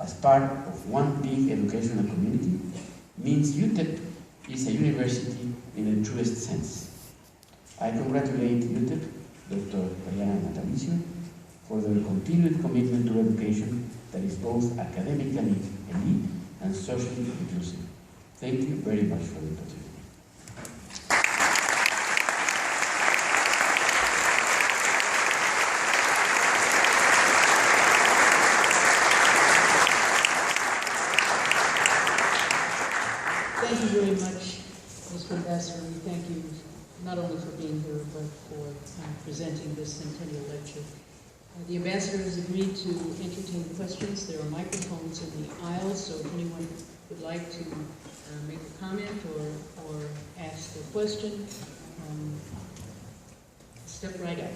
as part of one big educational community means UTEP is a university in the truest sense. I congratulate UTEP, Dr. Diana Natalicio, for their continued commitment to education that is both academically elite and socially inclusive. Thank you very much for the opportunity. Thank you very much, Mr. Ambassador. We thank you not only for being here, but for presenting this centennial lecture. The ambassador has agreed to entertain questions. There are microphones in the aisles, so if anyone would like to make a comment or ask a question, step right up.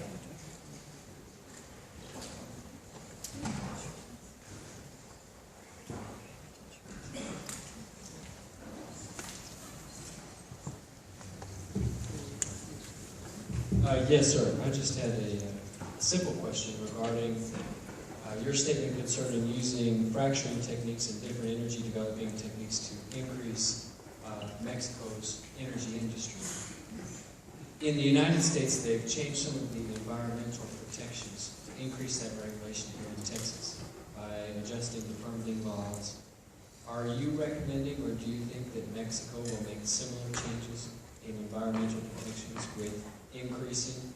Yes, sir. I just had a simple question regarding your statement concerning using fracturing techniques and different energy developing techniques to increase Mexico's energy industry. In the United States, they've changed some of the environmental protections to increase that regulation here in Texas by adjusting the permitting laws. Are you recommending, or do you think that Mexico will make similar changes in environmental protections with increasing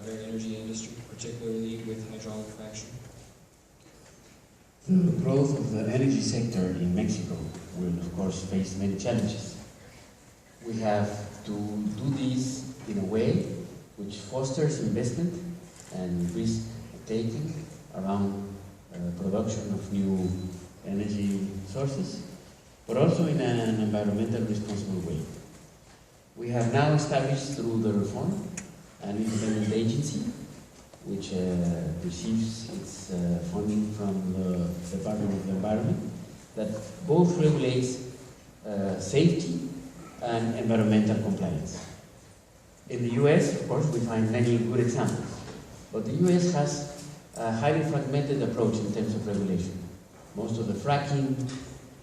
their energy industry, particularly with hydraulic fracturing? The growth of the energy sector in Mexico will, of course, face many challenges. We have to do this in a way which fosters investment and risk-taking around production of new energy sources, but also in an environmentally responsible way. We have now established through the reform an independent agency which receives its funding from the Department of the Environment that both regulates safety and environmental compliance. In the U.S., of course, we find many good examples, but the U.S. has a highly fragmented approach in terms of regulation. Most of the fracking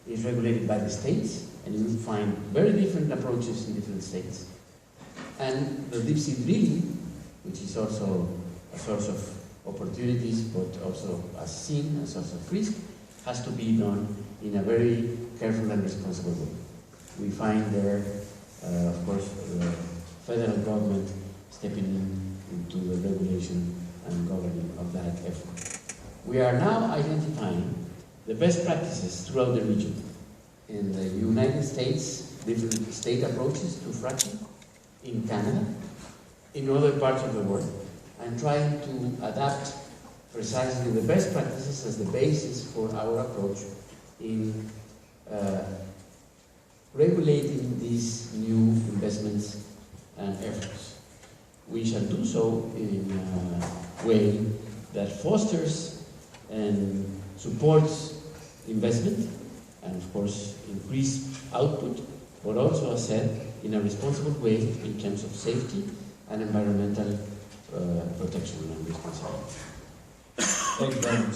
is regulated by the states, and you will find very different approaches in different states. And the deep sea drilling, which is also a source of opportunities, but also a sin, a source of risk, has to be done in a very careful and responsible way. We find there, of course, the federal government stepping into the regulation and governing of that effort. We are now identifying the best practices throughout the region. In the United States, different state approaches to fracking, in Canada, in other parts of the world, and trying to adapt precisely the best practices as the basis for our approach in regulating these new investments and efforts. We shall do so in a way that fosters and supports investment and, of course, increase output, but also, as said, in a responsible way in terms of safety and environmental protection and responsibility. Thank you very much.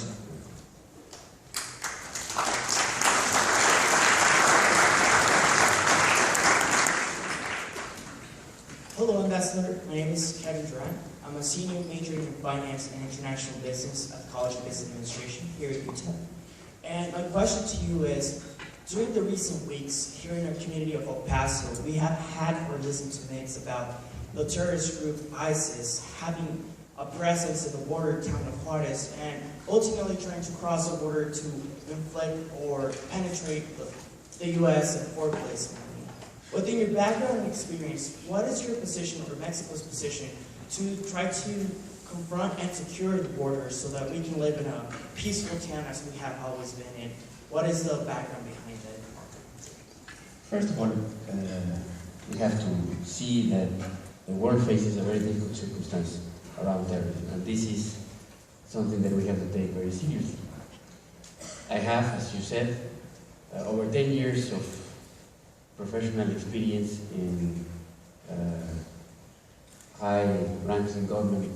Hello, Ambassador. My name is Kevin Duran. I'm a senior majoring in finance and international business at the College of Business Administration here at UTEP. And my question to you is, during the recent weeks here in our community of El Paso, we have had or listened to myths about the terrorist group ISIS having a presence in the border town of Juarez and ultimately trying to cross the border to inflict or penetrate the U.S. and force. Within your background and experience, what is your position or Mexico's position to try to confront and secure the border so that we can live in a peaceful town as we have always been in? What is the background behind that? First of all, we have to see that the world faces a very difficult circumstance around terrorism, and this is something that we have to take very seriously. I have, as you said, over 10 years of professional experience in high ranks in government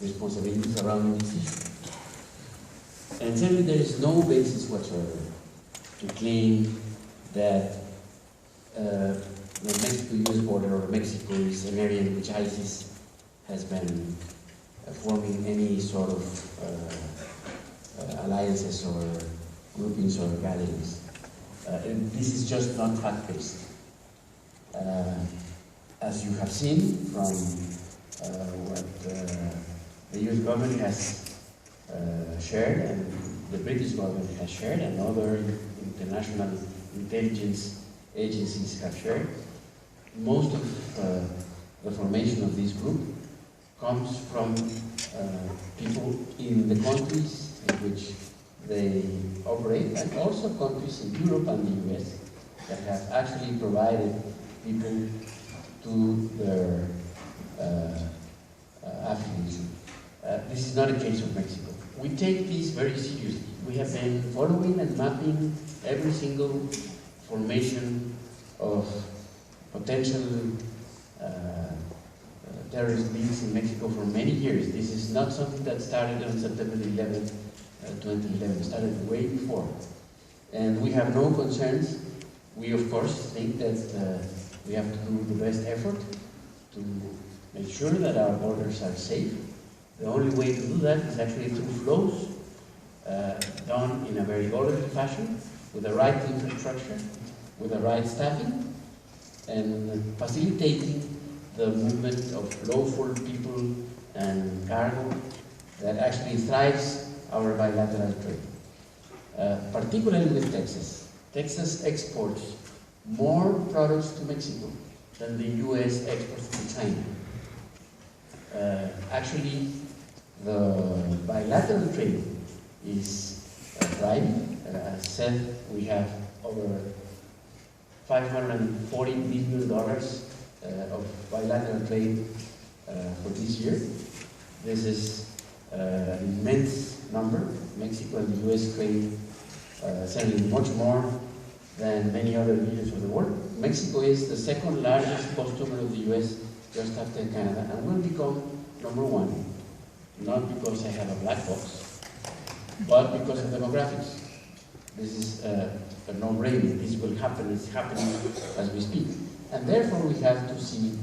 responsibilities around this issue. And certainly there is no basis whatsoever to claim that the Mexico-U.S. border, or Mexico, is an area in which ISIS has been forming any sort of alliances or groupings or gatherings. And this is just not fact-based. As you have seen from what the U.S. government has shared, and the British government has shared, and other international intelligence agencies have shared, most of the formation of this group comes from people in the countries in which they operate, and also countries in Europe and the U.S. that have actually provided people to their affiliation. This is not a case of Mexico. We take this very seriously. We have been following and mapping every single formation of potential terrorist leads in Mexico for many years. This is not something that started on September 11, 2011. It started way before. And we have no concerns. We, of course, think that we have to do the best effort to make sure that our borders are safe. The only way to do that is actually through flows done in a very orderly fashion, with the right infrastructure, with the right staffing, and facilitating the movement of lawful people and cargo that actually thrives our bilateral trade. Particularly with Texas. Texas exports more products to Mexico than the U.S. exports to China. Actually, the bilateral trade is thriving. As said, we have over $540 billion of bilateral trade for this year. This is an immense number. Mexico and the U.S. trade certainly much more than many other regions of the world. Mexico is the second largest customer of the U.S. just after Canada, and will become number one, not because I have a black box, but because of demographics. This is a no-brainer. This will happen. It's happening as we speak. And therefore, we have to see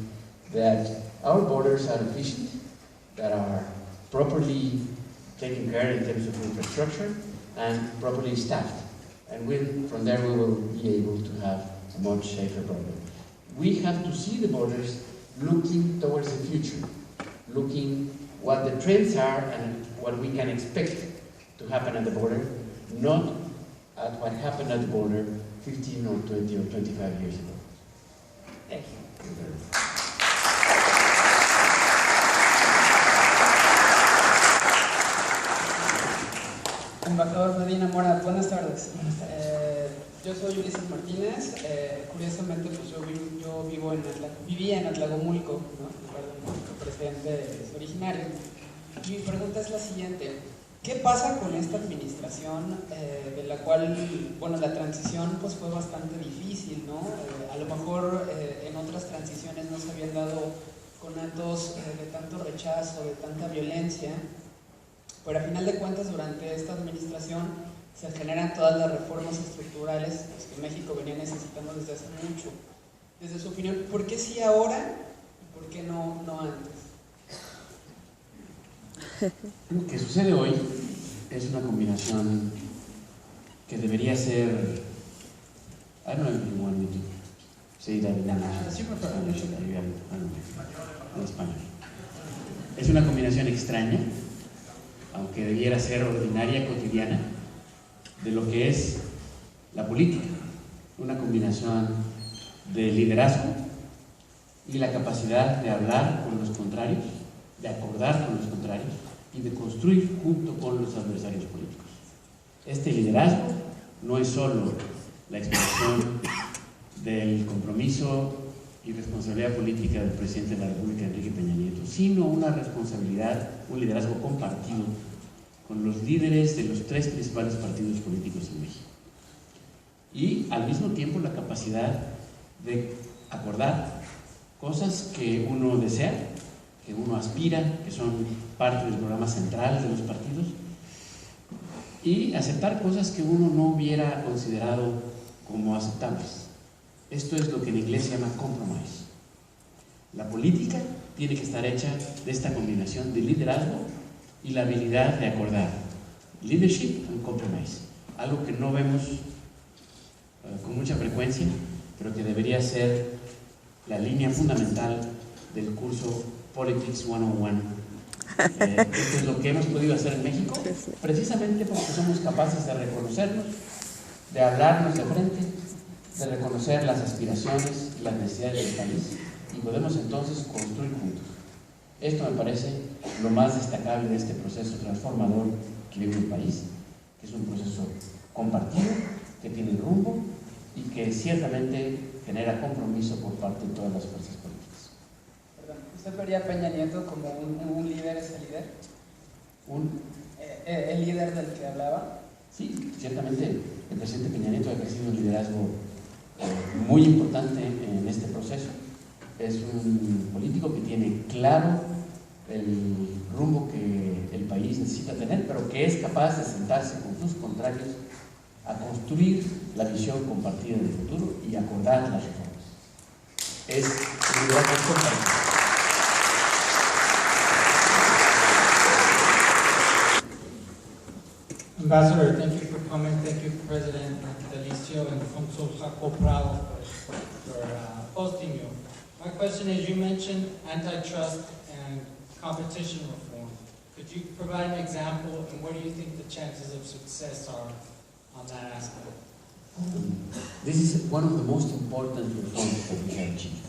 that our borders are efficient, that are properly taken care in terms of infrastructure, and properly staffed. And from there, we will be able to have a much safer border. We have to see the borders looking towards the future, looking what the trends are and what we can expect to happen at the border, not at what happened at the border 15 or 20 or 25 years ago. Thank you. Embajador Medina Mora, buenas tardes. Yo soy Ulises Martínez. Curiosamente, pues yo vivía en Atlacomulco, ¿no? El lugar donde nuestro presidente es originario. Y mi pregunta es la siguiente: ¿qué pasa con esta administración de la cual, bueno, la transición pues fue bastante difícil, ¿no? A lo mejor en otras transiciones no se habían dado con actos de tanto rechazo, de tanta violencia, pero a final de cuentas durante esta administración se generan todas las reformas estructurales que México venía necesitando desde hace mucho. Desde su opinión, ¿por qué sí ahora y por qué no antes? Lo que sucede hoy es una combinación que debería ser. I don't know if you want me to say that in English. Sí, por favor. En español. Es una combinación extraña, aunque debiera ser ordinaria, cotidiana, de lo que es la política. Una combinación de liderazgo y la capacidad de hablar con los contrarios, de acordar con los contrarios y de construir junto con los adversarios políticos. Este liderazgo no es solo la expresión del compromiso y responsabilidad política del presidente de la República, Enrique Peña Nieto, sino una responsabilidad, un liderazgo compartido con los líderes de los tres principales partidos políticos en México. Y al mismo tiempo la capacidad de acordar cosas que uno desea, que uno aspira, que son parte del programa central de los partidos, y aceptar cosas que uno no hubiera considerado como aceptables. Esto es lo que en inglés se llama compromise. La política tiene que estar hecha de esta combinación de liderazgo y la habilidad de acordar. Leadership and compromise. Algo que no vemos con mucha frecuencia, pero que debería ser la línea fundamental del curso Politics 101. Esto es lo que hemos podido hacer en México, precisamente porque somos capaces de reconocernos, de hablarnos de frente, de reconocer las aspiraciones y las necesidades del país, y podemos entonces construir juntos. Esto me parece lo más destacable de este proceso transformador que vive el país, que es un proceso compartido, que tiene rumbo y que ciertamente genera compromiso por parte de todas las fuerzas políticas. Perdón, ¿usted vería a Peña Nieto como un líder, ese líder? ¿El líder del que hablaba? Sí, ciertamente el presidente Peña Nieto ha ejercido un liderazgo muy importante en este proceso. Es un político que tiene claro el rumbo que el país necesita tener, pero que es capaz de sentarse con sus contrarios a construir la visión compartida del futuro y acordar las reformas. Es un liderazgo compartido. Ambassador, thank you for coming. Thank you, President Natalicio and Consul Jaco Prado for hosting you. My question is, you mentioned antitrust and competition reform. Could you provide an example, and what do you think the chances of success are on that aspect? This is one of the most important reforms that we have achieved.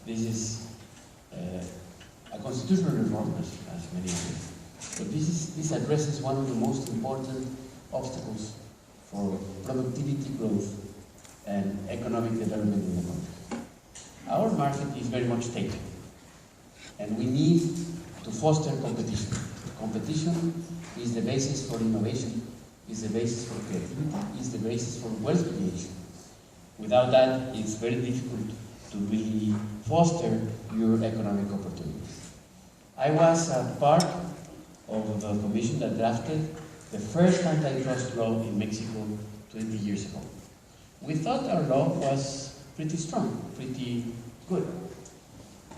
This is a constitutional reform, as many others. But this addresses one of the most important obstacles for productivity growth and economic development in the country. Our market is very much taken, and we need to foster competition. Competition is the basis for innovation, is the basis for creativity, is the basis for wealth creation. Without that, it's very difficult to really foster your economic opportunities. I was a part of the commission that drafted the first antitrust law in Mexico 20 years ago. We thought our law was pretty strong, pretty good.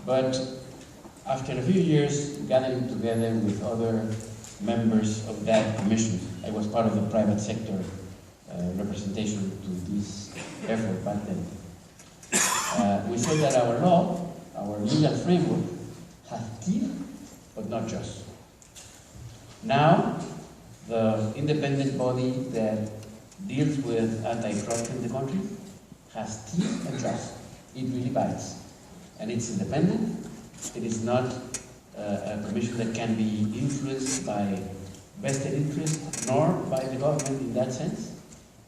But after a few years gathering together with other members of that commission, I was part of the private sector representation to this effort back then. We said that our law, our legal framework, had teeth but not just. Now, the independent body that deals with antitrust in the country has teeth and jaws. It really bites. And it's independent. It is not a commission that can be influenced by vested interest, nor by the government in that sense.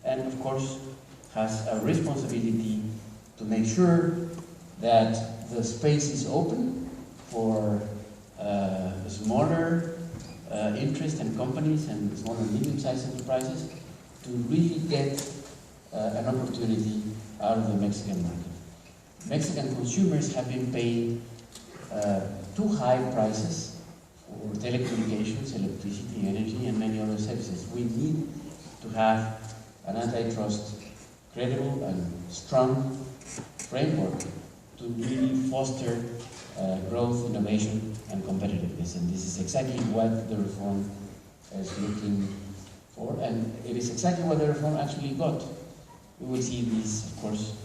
And of course, has a responsibility to make sure that the space is open for smaller interest and companies and small and medium-sized enterprises to really get an opportunity out of the Mexican market. Mexican consumers have been paying too high prices for telecommunications, electricity, energy, and many other services. We need to have an antitrust credible and strong framework to really foster growth, innovation, and competitiveness. And this is exactly what the reform is looking for, and it is exactly what the reform actually got. We will see this, of course,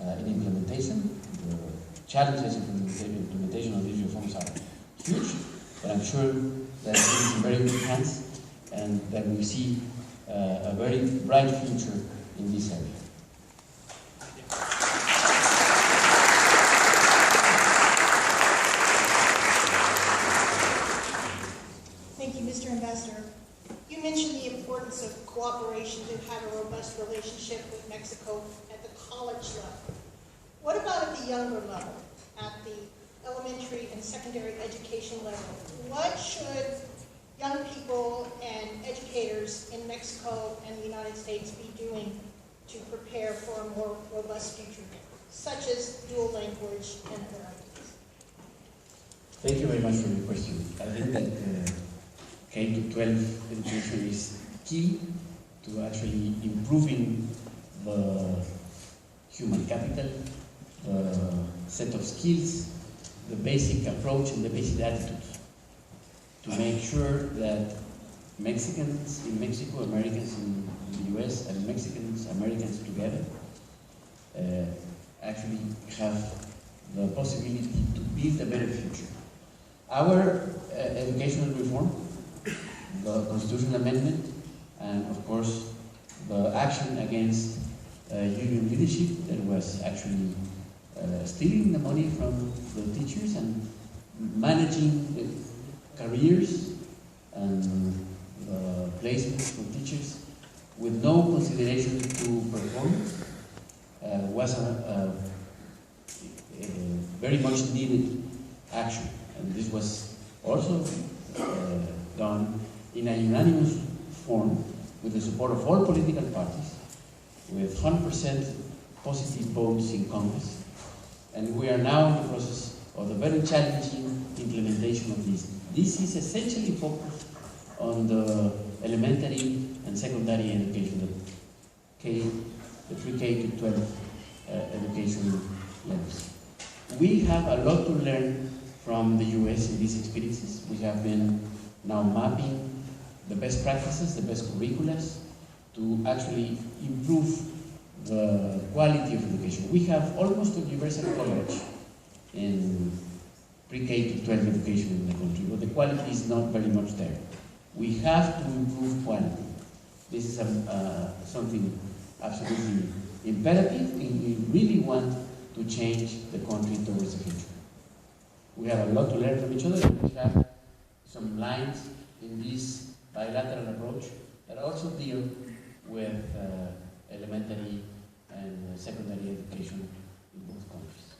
in implementation. The challenges in implementation of these reforms are huge, but I'm sure that it is in very good hands, and that we see a very bright future in this area. Thank you, Mr. Ambassador. You mentioned the importance of cooperation to have a robust relationship with Mexico at the college level. What about at the younger level, at the elementary and secondary education level? What should young people and educators in Mexico and the United States be doing to prepare for a more robust future, such as dual language and other ideas? Thank you very much for your question. I think that K-12 education is key to actually improving the human capital, the set of skills, the basic approach and the basic attitudes to make sure that Mexicans in Mexico, Americans in the U.S., and Mexicans, Americans together actually have the possibility to build a better future. Our educational reform, the constitutional amendment, and of course the action against union leadership that was actually stealing the money from the teachers and managing the careers and the placements for teachers with no consideration to performance was a very much needed action. And this was also done in a unanimous form with the support of all political parties, with 100% positive votes in Congress. And we are now in the process of the very challenging implementation of this. This is essentially focused on the elementary and secondary education, the pre-K to 12 education levels. We have a lot to learn from the U.S. in these experiences. We have been now mapping the best practices, the best curriculums to actually improve the quality of education. We have almost a universal coverage in pre-K to 12 education in the country, but the quality is not very much there. We have to improve quality. This is something absolutely imperative if we really want to change the country towards the future. We have a lot to learn from each other, and we have some lines in this bilateral approach that also deal with elementary and secondary education in both countries.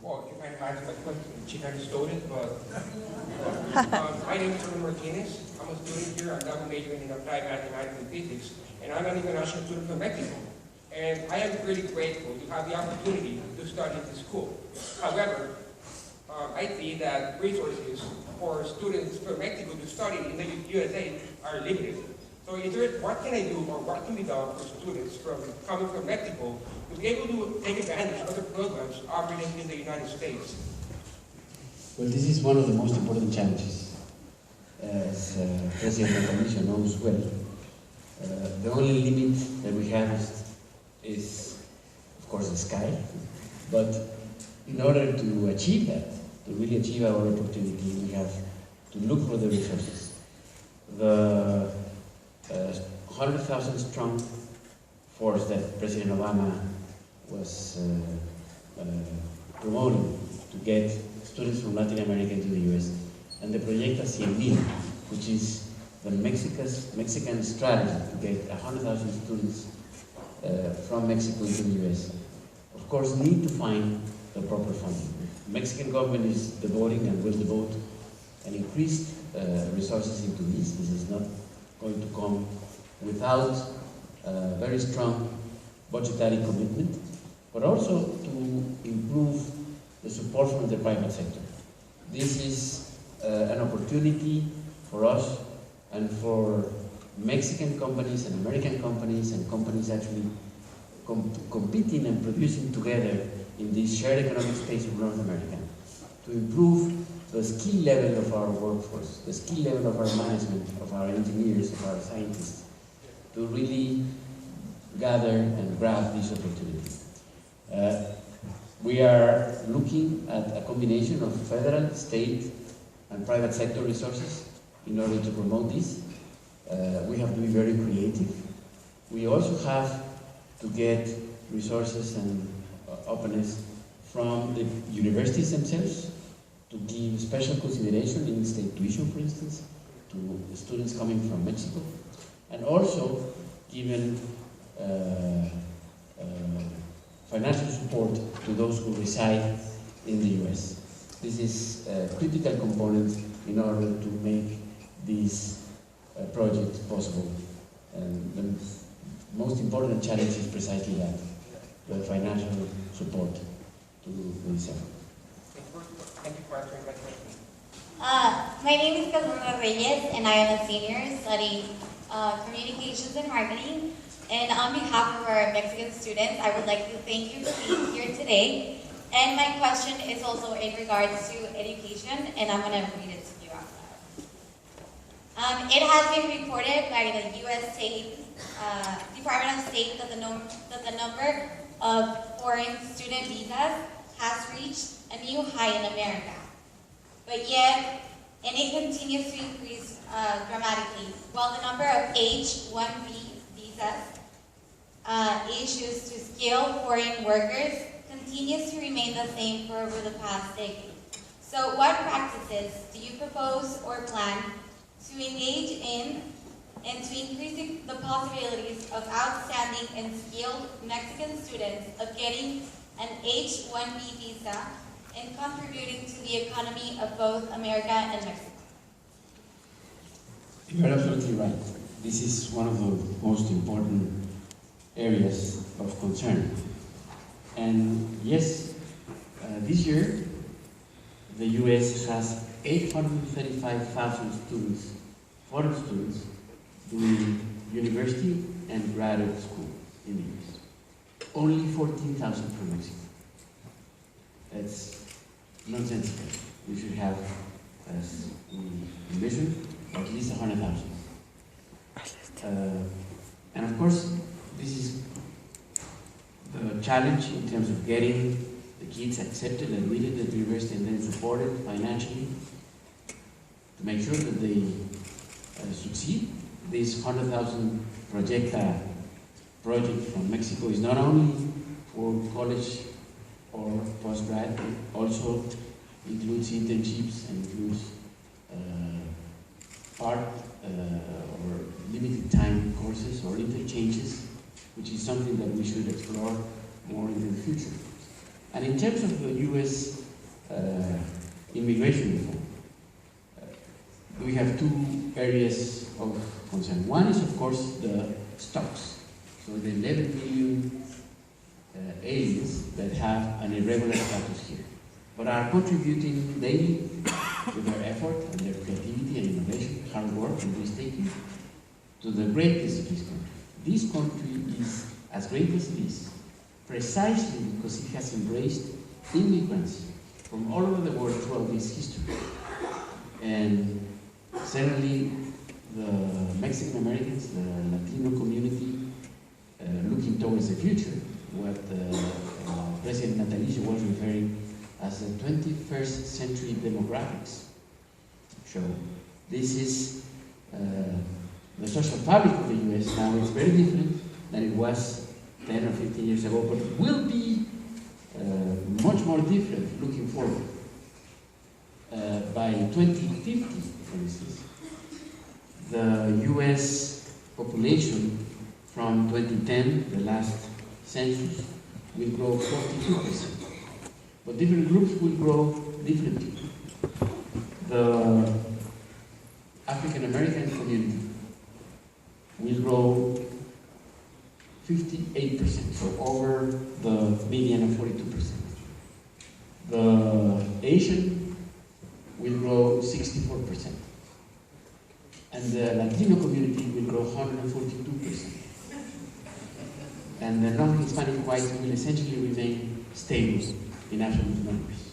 Well, you kind of answered my question. She kind of stole it, but my name is John Martinez. I'm a student here. I'm double majoring in applied mathematics and physics, and I'm an international student from Mexico. And I am really grateful to have the opportunity to study at this school. However, I see that resources for students from Mexico to study in the USA are limited. So what can I do or what can be done for students coming from Mexico to be able to take advantage of the programs operating in the United States? Well, this is one of the most important challenges, as President Natalicio knows well. The only limit that we have is, of course, the sky. But in order to achieve that, to really achieve our opportunity, we have to look for the resources. The 100,000 strong force that President Obama was promoting to get students from Latin America into the U.S. and the Proyecto 100,000, which is the Mexican strategy to get 100,000 students from Mexico into the U.S. Of course, need to find the proper funding. The Mexican government is devoting and will devote an increased resources into this. This is not going to come without very strong budgetary commitment, but also to improve the support from the private sector. This is an opportunity for us and for Mexican companies and American companies and companies actually competing and producing together in this shared economic space of North America to improve the skill level of our workforce, the skill level of our management, of our engineers, of our scientists, to really gather and grab this opportunity. We are looking at a combination of federal, state, and private sector resources in order to promote this. We have to be very creative. We also have to get resources and openness from the universities themselves to give special consideration in state tuition, for instance, to students coming from Mexico, and also given financial support to those who reside in the U.S. This is a critical component in order to make this project possible. And the most important challenge is precisely that, the financial support to this effort. Thank you for answering my question. My name is Cassandra Reyes, and I am a senior studying Communications and Marketing. And on behalf of our Mexican students, I would like to thank you for being here today. And my question is also in regards to education, and I'm going to read it to you out loud. It has been reported by the U.S. Department of State that the number of foreign student visas has reached a new high in America. But yet, and it continues to increase dramatically, while the number of H-1B visas issues to skilled foreign workers continues to remain the same for over the past decade. So what practices do you propose or plan to engage in and to increase the possibilities of outstanding and skilled Mexican students of getting an H-1B visa and contributing to the economy of both America and Mexico? You're absolutely right. This is one of the most important areas of concern. And yes, this year, the U.S. has 835,000 students, foreign students, doing university and graduate school in the U.S. Only 14,000 from Mexico. That's nonsensical. We should have, as we envisioned, at least 100,000. And of course, this is the challenge in terms of getting the kids accepted, admitted at the university, and then supported financially to make sure that they succeed. This 100,000 project from Mexico is not only for college or postgrad, it also includes internships and includes part or limited time courses or interchanges, which is something that we should explore more in the future. And in terms of the U.S. immigration reform, we have two areas of concern. One is, of course, the stocks. So the 11 million aliens that have an irregular status here, but are contributing daily with their effort and their creativity and innovation, hard work and risk-taking to the greatness of this country. This country is as great as it is precisely because it has embraced immigrants from all over the world throughout its history. And certainly the Mexican Americans, the Latino community, looking towards the future, what President Natalicio was referring as the 21st century demographics show. This is the social fabric of the U.S. now. It's very different than it was 10 or 15 years ago, but it will be much more different looking forward. By 2050, for instance, the U.S. population from 2010, the last census, will grow 42%. But different groups will grow differently. The African American community will grow 58%, so over the median of 42%. The Asian will grow 64%. And the Latino community will grow 142%. And the non-Hispanic whites will essentially remain stable in absolute numbers.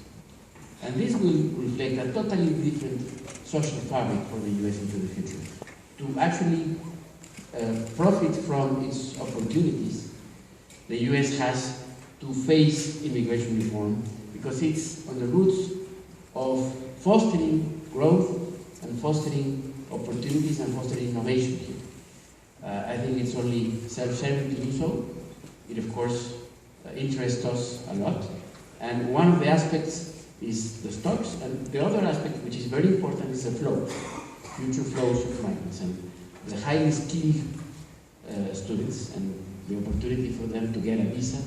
And this will reflect a totally different social fabric for the U.S. into the future. To actually profit from its opportunities, the U.S. has to face immigration reform because it's on the roots of fostering growth and fostering opportunities and fostering innovation here. I think it's only self-serving to do so. It, of course, interests us a lot. And one of the aspects is the stocks, and the other aspect, which is very important, is the flow, future flows of migrants, and the highly skilled students, and the opportunity for them to get a visa.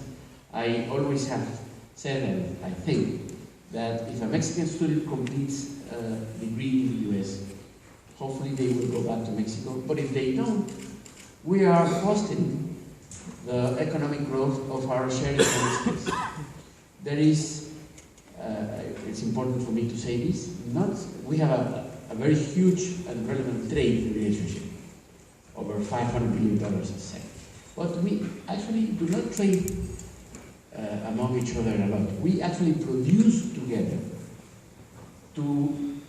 I always have said, and I think, that if a Mexican student completes a degree in the U.S., hopefully they will go back to Mexico, but if they don't, we are fostering the economic growth of our shared economies. There is, it's important for me to say this, we have a very huge and relevant trade relationship over $500 billion a second. But we actually do not trade among each other a lot. We actually produce together to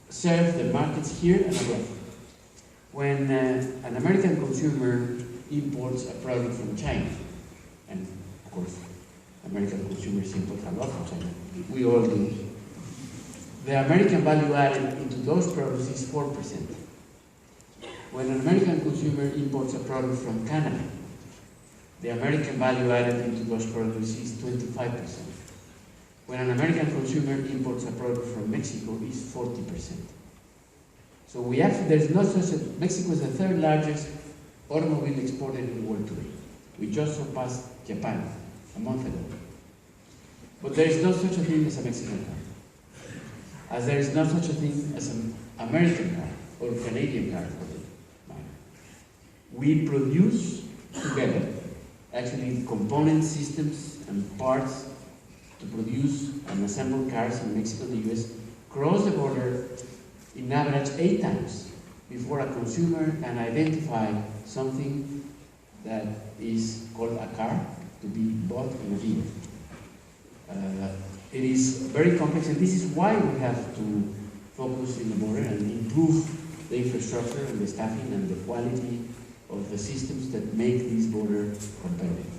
serve the markets here and abroad. When an American consumer imports a product from China, and of course American consumers import a lot from China, we all do, the American value added into those products is 4%. When an American consumer imports a product from Canada, the American value added into those products is 25%. When an American consumer imports a product from Mexico, it's 40%. So we have, there's not such a, Mexico is the third largest automobile exporter in the world today. We just surpassed Japan a month ago. But there is no such a thing as a Mexican car. As there is no such a thing as an American car or Canadian car for the matter. We produce together, actually component systems and parts to produce and assemble cars in Mexico and the U.S. cross the border in average 8 times before a consumer can identify something that is called a car to be bought in a dealer. It is very complex, and this is why we have to focus in the border and improve the infrastructure and the staffing and the quality of the systems that make this border competitive.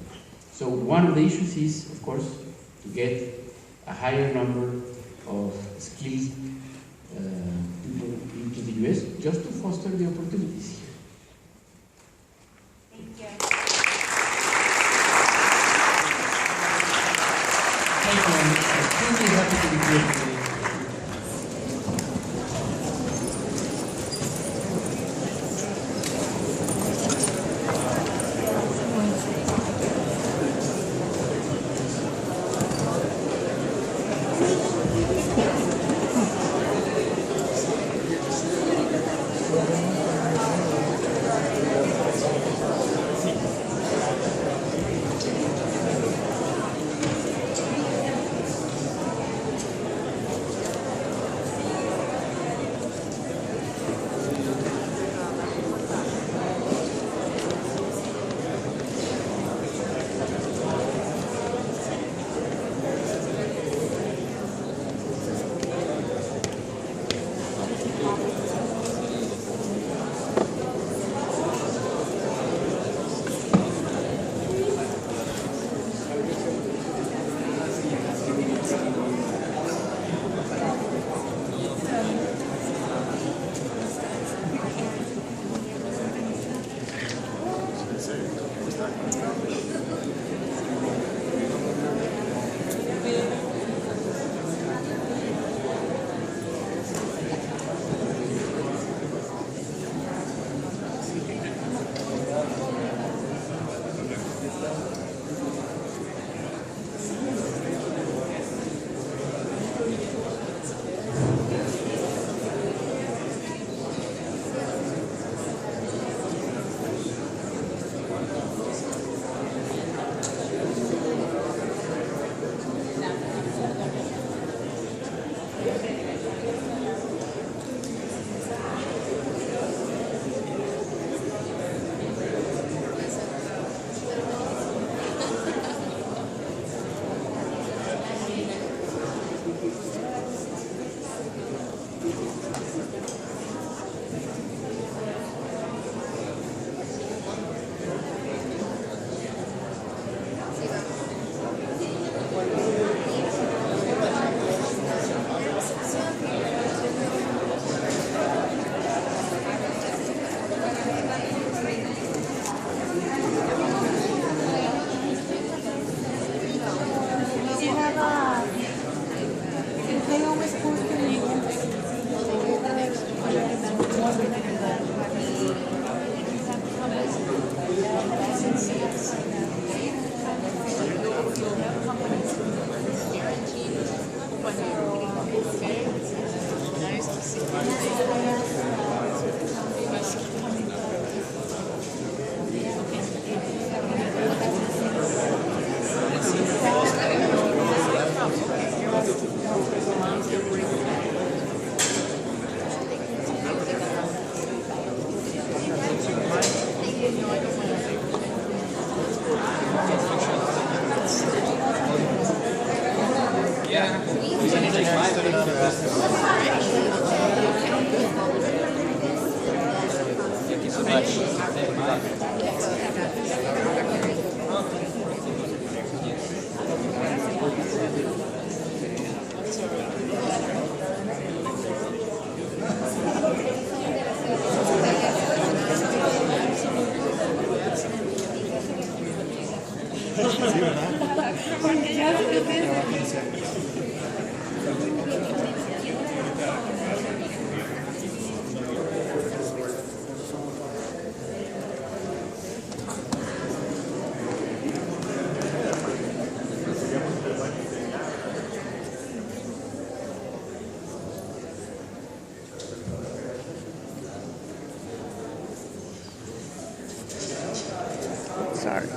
So one of the issues is, of course, to get a higher number of skilled people into the U.S. just to foster the opportunities here. Thank you. Thank you. I'm extremely happy to be here today. Sorry.